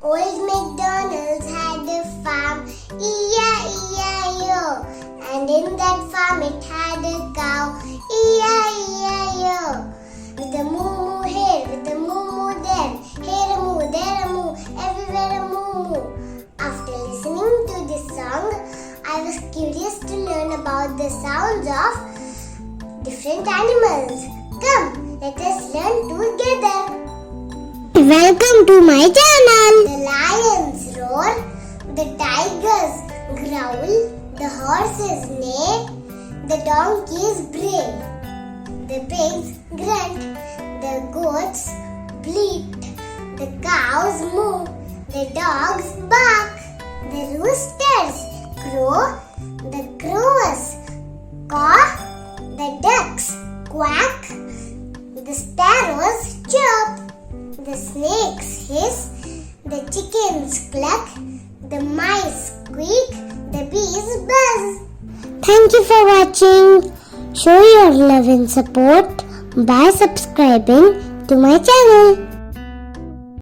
Old MacDonald had a farm, E-I-E-I-O. And in that farm it had a cow, E-I-E-I-O. With a moo-moo here, with a moo-moo there. Here a moo, there a moo, everywhere a moo-moo. After listening to this song, I was curious to learn about the sounds of different animals. Come, let us learn together. Welcome to my channel. The lions roar, the tigers growl, the horses neigh, the donkeys bray, the pigs grunt, the goats bleat, the cows moo, the dogs bark, the roosters crow, the crows caw, the ducks quack, the sparrows chirp, the snakes hiss, the chickens cluck, the mice squeak, the bees buzz. Thank you for watching. Show your love and support by subscribing to my channel.